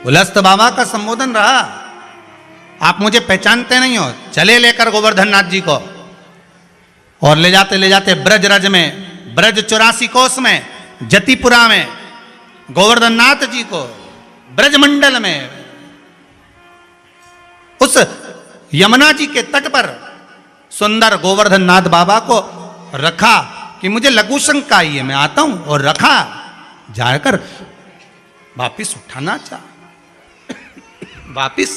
उलस्त बाबा का संबोधन रहा, आप मुझे पहचानते नहीं हो। चले लेकर गोवर्धन नाथ जी को और ले जाते ब्रज रज में, ब्रज 84 कोस में, जतिपुरा में गोवर्धन नाथ जी को ब्रजमंडल में उस यमुना जी के तट पर सुंदर गोवर्धन नाथ बाबा को रखा कि मुझे लघु शंका आई है, मैं आता हूं। और रखा, जाकर वापिस उठाना चाह, वापिस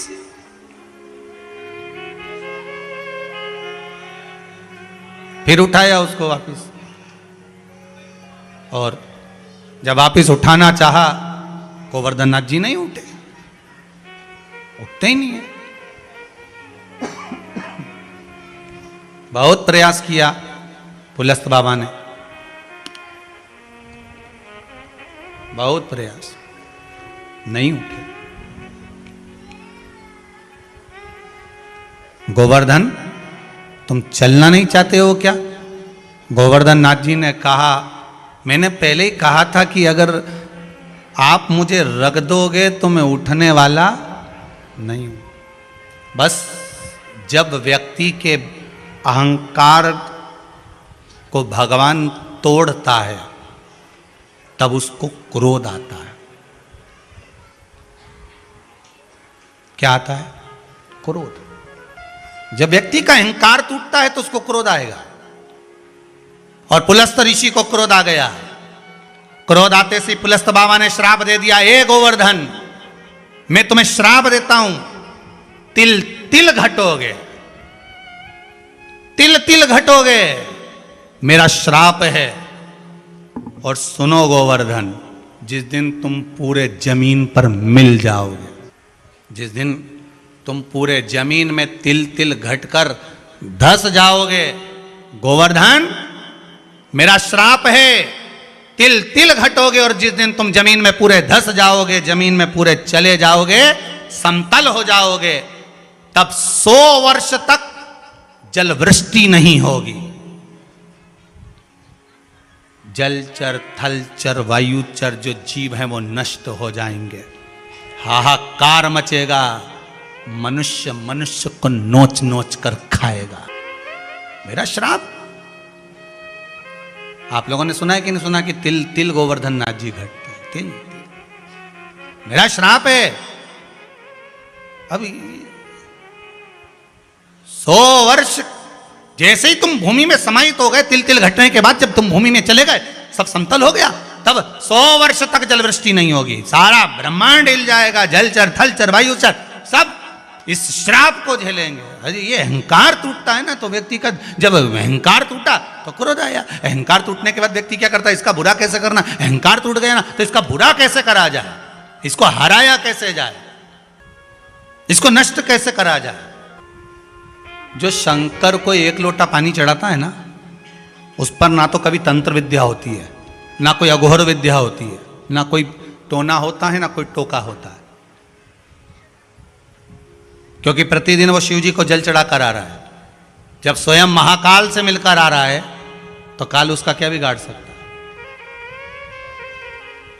फिर उठाया उसको वापिस। और जब वापिस उठाना चाहा, गोवर्धन नाथ जी नहीं उठे, उठते ही नहीं है। बहुत प्रयास किया पुलस्त बाबा ने, बहुत प्रयास, नहीं उठे। गोवर्धन, तुम चलना नहीं चाहते हो क्या? गोवर्धन नाथ जी ने कहा, मैंने पहले ही कहा था कि अगर आप मुझे रख दोगे तो मैं उठने वाला नहीं हूं। बस जब व्यक्ति के अहंकार को भगवान तोड़ता है तब उसको क्रोध आता है। क्या आता है? क्रोध। जब व्यक्ति का अहंकार टूटता है तो उसको क्रोध आएगा। और पुलस्त ऋषि को क्रोध आ गया। क्रोध आते से पुलस्त बाबा ने श्राप दे दिया, ए गोवर्धन, मैं तुम्हें श्राप देता हूं, तिल तिल घटोगे, तिल तिल घटोगे, मेरा श्राप है। और सुनो गोवर्धन, जिस दिन तुम पूरे जमीन पर मिल जाओगे, जिस दिन तुम पूरे जमीन में तिल तिल घटकर धस जाओगे, गोवर्धन मेरा श्राप है, तिल तिल घटोगे। और जिस दिन तुम जमीन में पूरे धस जाओगे, जमीन में पूरे चले जाओगे, समतल हो जाओगे, तब 100 वर्ष तक जल वृष्टि नहीं होगी। जलचर, थलचर, वायुचर जो जीव हैं वो नष्ट हो जाएंगे, हाहाकार मचेगा, मनुष्य मनुष्य को नोच नोच कर खाएगा। मेरा श्राप। आप लोगों ने सुना है कि नहीं सुना कि तिल तिल गोवर्धन नाथ जी घटते हैं? तिल तिल मेरा श्राप है। अभी 100 वर्ष जैसे ही तुम भूमि में समाहित हो गए, तिल तिल घटने के बाद जब तुम भूमि में चले गए, सब समतल हो गया, तब 100 वर्ष तक जलवृष्टि नहीं होगी, सारा ब्रह्मांड हिल जाएगा, जलचर थलचर वायुचर सब इस श्राप को झेलेंगे। अरे ये अहंकार टूटता है ना, तो व्यक्ति का जब अहंकार टूटा तो क्रोध आया। अहंकार टूटने के बाद व्यक्ति क्या करता है? इसका बुरा कैसे करना। अहंकार टूट गया ना, तो इसका बुरा कैसे करा जाए, इसको हराया कैसे जाए, इसको नष्ट कैसे करा जाए। जो शंकर को 1 लोटा पानी चढ़ाता है ना, उस पर ना तो कभी तंत्र विद्या होती है, ना कोई अघोर विद्या होती है, ना कोई टोना होता है, ना कोई टोका होता है, क्योंकि प्रतिदिन वो शिव जी को जल चढ़ा कर आ रहा है। जब स्वयं महाकाल से मिलकर आ रहा है तो काल उसका क्या बिगाड़ सकता है?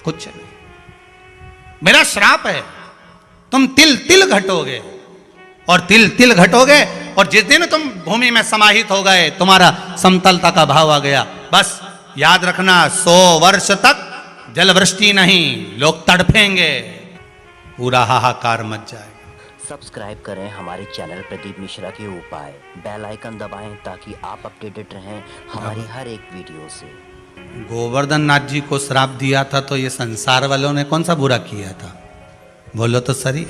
कुछ नहीं। मेरा श्राप है, तुम तिल तिल घटोगे, और तिल तिल घटोगे, और जिस दिन तुम भूमि में समाहित हो गए, तुम्हारा समतलता का भाव आ गया, बस याद रखना 100 वर्ष तक जलवृष्टि नहीं, लोग तड़फेंगे, पूरा हाहाकार मच जाएगा। सब्सक्राइब करें हमारे चैनल प्रदीप मिश्रा के उपाय, बेल आइकन दबाएं ताकि आप अपडेटेड रहें हमारी हर एक वीडियो से। गोवर्धन नाथ जी को श्राप दिया था तो ये संसार वालों ने कौन सा बुरा किया था? बोलो तो सही,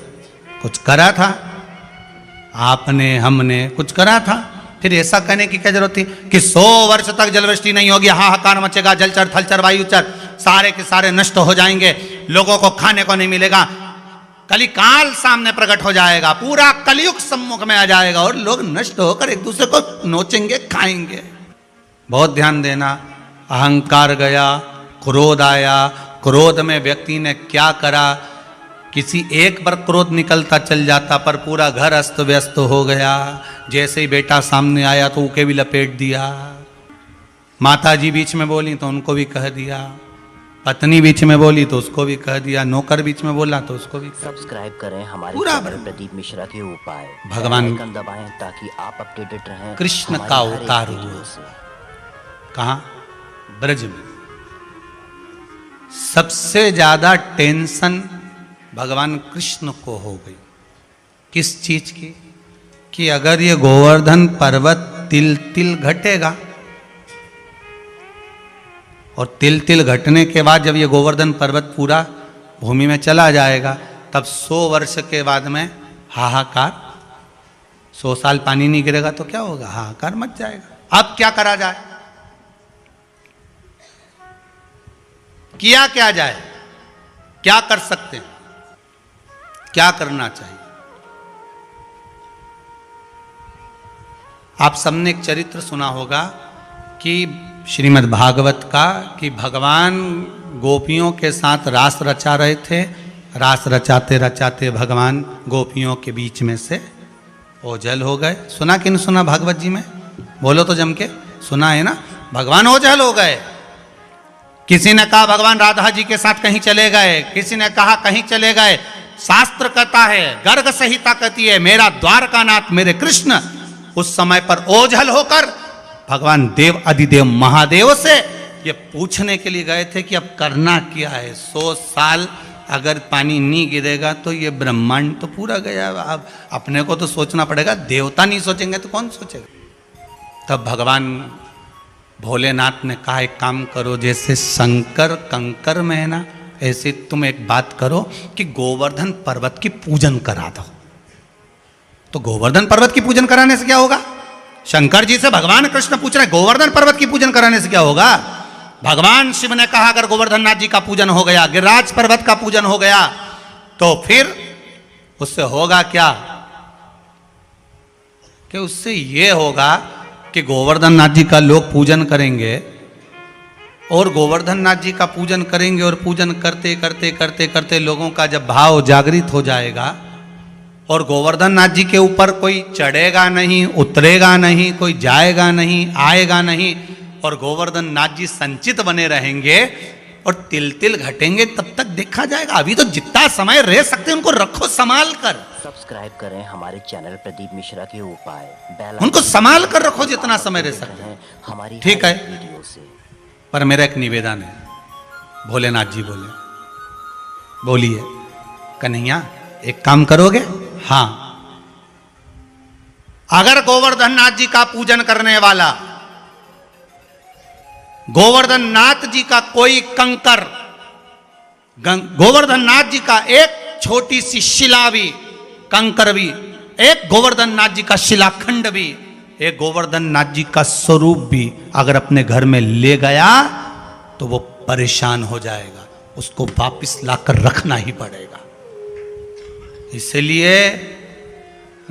कुछ करा था आपने, हमने कुछ करा था? फिर ऐसा कहने की क्या जरूरत थी कि 100 वर्ष तक जलवृष्टि नहीं होगी, हाहाकार मचेगा, जलचर थलचर वायुचर सारे के सारे नष्ट हो जाएंगे, लोगों को खाने को नहीं मिलेगा, कलिकाल सामने प्रकट हो जाएगा, पूरा कलयुग सम्मुख में आ जाएगा और लोग नष्ट होकर एक दूसरे को नोचेंगे, खाएंगे। बहुत ध्यान देना। अहंकार गया, क्रोध आया, क्रोध में व्यक्ति ने क्या करा, किसी एक पर क्रोध निकलता चल जाता पर पूरा घर अस्त व्यस्त हो गया। जैसे ही बेटा सामने आया तो उके भी लपेट दिया, माता जी बीच में बोली तो उनको भी कह दिया, पत्नी बीच में बोली तो उसको भी कह दिया, नौकर बीच में बोला तो उसको भी कह दिया। सब्सक्राइब करें हमारे पूरा चैनल ब्रह्मांड। प्रदीप मिश्रा के उपाय, भगवान बेल आइकन दबाएं ताकि आप अपडेटेड रहें कृष्ण हमारी का हर एक अवतार वीडियो हुआ। से। कहाँ? ब्रज में। सबसे ज्यादा टेंशन भगवान कृष्ण को हो गई। किस चीज की? कि अगर ये गोवर्धन पर्वत तिल तिल घटेगा, और तिल तिल घटने के बाद जब ये गोवर्धन पर्वत पूरा भूमि में चला जाएगा, तब 100 वर्ष के बाद में हाहाकार। 100 साल पानी नहीं गिरेगा तो क्या होगा? हाहाकार मच जाएगा। अब क्या करा जाए? किया क्या जाए? क्या कर सकते हैं? क्या करना चाहिए? आप सबने एक चरित्र सुना होगा कि श्रीमद् भागवत का, कि भगवान गोपियों के साथ रास रचा रहे थे। रास रचाते रचाते भगवान गोपियों के बीच में से ओझल हो गए। सुना कि नहीं सुना भागवत जी में? बोलो तो जम के। सुना है ना? भगवान ओझल हो गए। किसी ने कहा भगवान राधा जी के साथ कहीं चले गए, किसी ने कहा कहीं चले गए। शास्त्र कहता है, गर्ग संहिता कहती है, मेरा द्वारकानाथ मेरे कृष्ण उस समय पर ओझल होकर भगवान देव अधिदेव महादेव से ये पूछने के लिए गए थे कि अब करना क्या है। 100 साल अगर पानी नहीं गिरेगा तो ये ब्रह्मांड तो पूरा गया। अब अपने को तो सोचना पड़ेगा, देवता नहीं सोचेंगे तो कौन सोचेगा? तब भगवान भोलेनाथ ने कहा एक काम करो, जैसे शंकर कंकर में है ना, ऐसे तुम एक बात करो कि गोवर्धन पर्वत की पूजन करा दो। तो गोवर्धन पर्वत की पूजन कराने से क्या होगा? शंकर जी से भगवान कृष्ण पूछ रहे गोवर्धन पर्वत की पूजन कराने से क्या होगा? भगवान शिव ने कहा अगर गोवर्धन नाथ जी का पूजन हो गया, गिरिराज पर्वत का पूजन हो गया, तो फिर उससे होगा क्या? कि उससे ये होगा कि गोवर्धन नाथ जी का लोग पूजन करेंगे, और गोवर्धन नाथ जी का पूजन करेंगे, और पूजन करते करते करते करते लोगों का जब भाव जागृत हो जाएगा, और गोवर्धन नाथ जी के ऊपर कोई चढ़ेगा नहीं, उतरेगा नहीं, कोई जाएगा नहीं, आएगा नहीं, और गोवर्धन नाथ जी संचित बने रहेंगे और तिल तिल घटेंगे, तब तक देखा जाएगा। अभी तो जितना समय रह सकते उनको रखो संभाल कर। सब्सक्राइब करें हमारे चैनल प्रदीप मिश्रा के उपाय, बेल उनको आइकन संभाल कर दबाएं रखो ताकि जितना आप समय रह अपडेटेड सकते रहें हमारी ठीक हर है। एक वीडियो से। पर मेरा एक निवेदन है, भोलेनाथ जी बोले, बोलिए कन्हैया एक काम करोगे? हाँ, अगर गोवर्धन नाथ जी का पूजन करने वाला गोवर्धन नाथ जी का कोई कंकर, गोवर्धन नाथ जी का एक छोटी सी शिला भी, कंकर भी, एक गोवर्धन नाथ जी का शिलाखंड भी, एक गोवर्धन नाथ जी का स्वरूप भी अगर अपने घर में ले गया तो वो परेशान हो जाएगा, उसको वापिस लाकर रखना ही पड़ेगा। इसलिए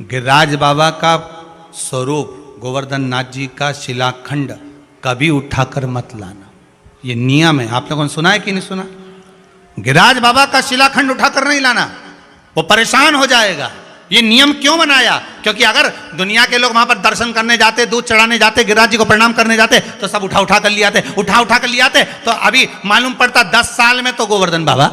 गिरिराज बाबा का स्वरूप, गोवर्धन नाथ जी का शिलाखंड कभी उठाकर मत लाना, ये नियम है। आप लोगों ने सुना है कि नहीं सुना? गिरिराज बाबा का शिलाखंड उठाकर नहीं लाना, वो परेशान हो जाएगा। ये नियम क्यों बनाया? क्योंकि अगर दुनिया के लोग वहां पर दर्शन करने जाते, दूध चढ़ाने जाते, गिरिराज जी को प्रणाम करने जाते, तो सब उठा उठा कर ले आते, उठा उठा कर ले आते, तो अभी मालूम पड़ता 10 साल में तो गोवर्धन बाबा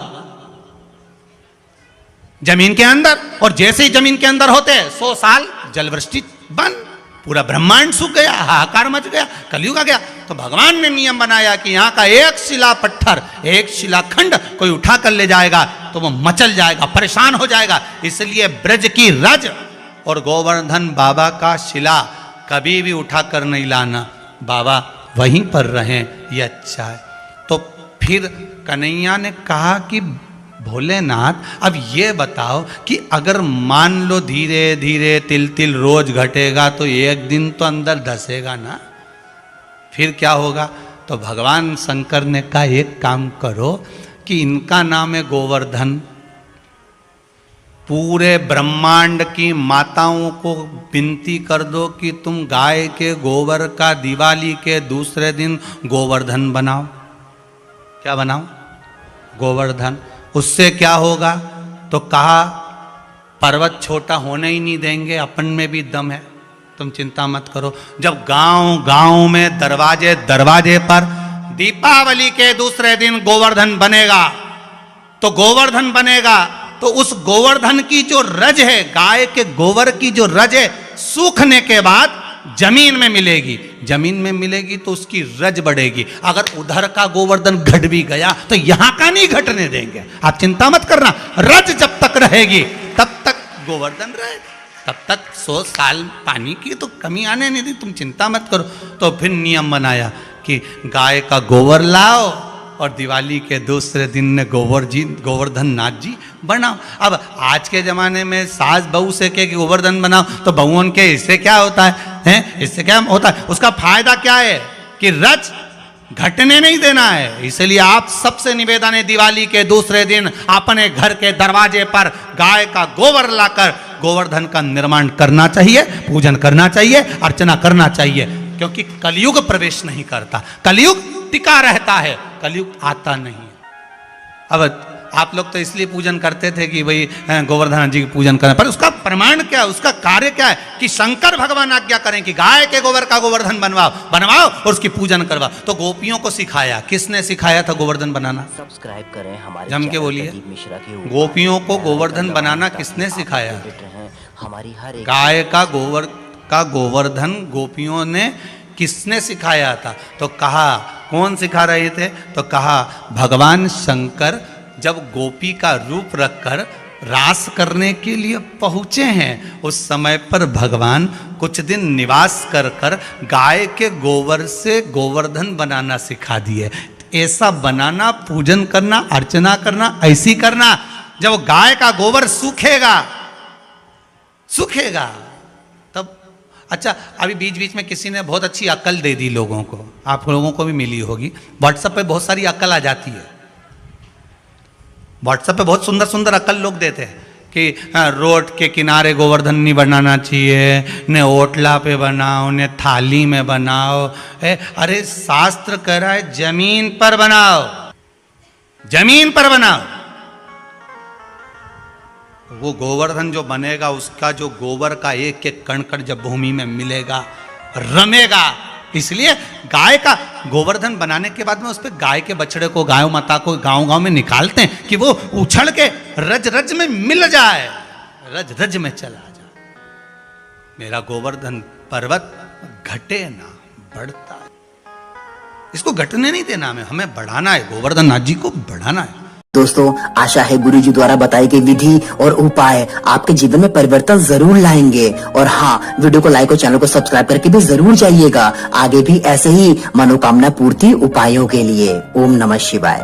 जमीन के अंदर, और जैसे ही जमीन के अंदर होते 100 साल जलवृष्टि बंद, पूरा ब्रह्मांड सूख गया, हाहाकार मच गया, कलयुग आ गया। तो भगवान ने नियम बनाया कि यहाँ का एक शिला पत्थर, एक शिलाखंड कोई उठा कर ले जाएगा तो वो मचल जाएगा, परेशान हो जाएगा। इसलिए ब्रज की रज और गोवर्धन बाबा का शिला कभी भी उठा कर नहीं लाना, बाबा वहीं पर रहें, ये अच्छा है। तो फिर कन्हैया ने कहा कि भोलेनाथ अब ये बताओ कि अगर मान लो धीरे धीरे तिल तिल रोज घटेगा तो एक दिन तो अंदर धसेगा ना, फिर क्या होगा? तो भगवान शंकर ने कहा एक काम करो कि इनका नाम है गोवर्धन, पूरे ब्रह्मांड की माताओं को विनती कर दो कि तुम गाय के गोबर का दिवाली के दूसरे दिन गोवर्धन बनाओ। क्या बनाओ? गोवर्धन। उससे क्या होगा? तो कहा पर्वत छोटा होने ही नहीं देंगे, अपन में भी दम है, तुम चिंता मत करो। जब गांव गांव में दरवाजे दरवाजे पर दीपावली के दूसरे दिन गोवर्धन बनेगा, तो गोवर्धन बनेगा तो उस गोवर्धन की जो रज है, गाय के गोबर की जो रज है, सूखने के बाद जमीन में मिलेगी, जमीन में मिलेगी तो उसकी रज बढ़ेगी। अगर उधर का गोवर्धन घट भी गया तो यहां का नहीं घटने देंगे, आप चिंता मत करना। रज जब तक रहेगी तब तक गोवर्धन रहेगा, तब तक 100 साल पानी की तो कमी आने नहीं दी, तुम चिंता मत करो। तो फिर नियम बनाया कि गाय का गोबर लाओ और दिवाली के दूसरे दिन ने गोवर्धन नाथ जी बनाओ। अब आज के ज़माने में सास बहू से के गोवर्धन बनाओ, तो बहुओं के इससे क्या होता है? इससे क्या होता है? उसका फायदा क्या है कि रज घटने नहीं देना है। इसलिए आप सबसे निवेदन है, दिवाली के दूसरे दिन अपने घर के दरवाजे पर गाय का गोबर लाकर गोवर्धन का निर्माण करना चाहिए, पूजन करना चाहिए, अर्चना करना चाहिए, क्योंकि कलयुग प्रवेश नहीं करता, कलयुग टिका रहता है, कलयुग आता नहीं। अब आप लोग तो इसलिए पूजन करते थे कि भाई गोवर्धन जी की पूजन करें, पर उसका प्रमाण क्या है, उसका कार्य क्या है कि शंकर भगवान आज्ञा करें कि गाय के गोबर का गोवर्धन बनवाओ और उसकी पूजन करवाओ। तो गोपियों को सिखाया, किसने सिखाया था गोवर्धन बनाना? सब्सक्राइब करें हमारे जम के बोलिए, प्रदीप मिश्रा के ऊपर। गोपियों को गोवर्धन बनाना किसने सिखाया? हमारी हर एक गाय का गोबर का गोवर्धन गोपियों ने किसने सिखाया था? तो कहा, कौन सिखा रहे थे? तो कहा भगवान शंकर जब गोपी का रूप रखकर रास करने के लिए पहुंचे हैं, उस समय पर भगवान कुछ दिन निवास कर कर गाय के गोबर से गोवर्धन बनाना सिखा दिए। ऐसा बनाना, पूजन करना, अर्चना करना, ऐसी करना जब गाय का गोबर सूखेगा तब। अच्छा, अभी बीच बीच में किसी ने बहुत अच्छी अक्ल दे दी लोगों को, आप लोगों को भी मिली होगी। व्हाट्सएप पे बहुत सारी अक्ल आ जाती है, व्हाट्सएप पे बहुत सुंदर सुंदर अक्ल लोग देते हैं कि रोड के किनारे गोवर्धन नहीं बनाना चाहिए, ने ओटला पे बनाओ, ने थाली में बनाओ। अरे शास्त्र कह रहा है जमीन पर बनाओ, जमीन पर बनाओ। वो गोवर्धन जो बनेगा, उसका जो गोबर का एक एक कण कण जब भूमि में मिलेगा, रमेगा। इसलिए गाय का गोवर्धन बनाने के बाद में उस पर गाय के बछड़े को, गाय माता को गांव-गांव में निकालते हैं कि वो उछल के रज रज में मिल जाए, रज रज में चला जाए। मेरा गोवर्धन पर्वत घटे ना, बढ़ता है। इसको घटने नहीं देना, हमें बढ़ाना है, गोवर्धन नाथ जी को बढ़ाना है। दोस्तों, आशा है गुरुजी द्वारा बताई गई विधि और उपाय आपके जीवन में परिवर्तन जरूर लाएंगे। और हाँ, वीडियो को लाइक और चैनल को सब्सक्राइब करके भी जरूर जाइएगा आगे भी ऐसे ही मनोकामना पूर्ति उपायों के लिए। ओम नमः शिवाय।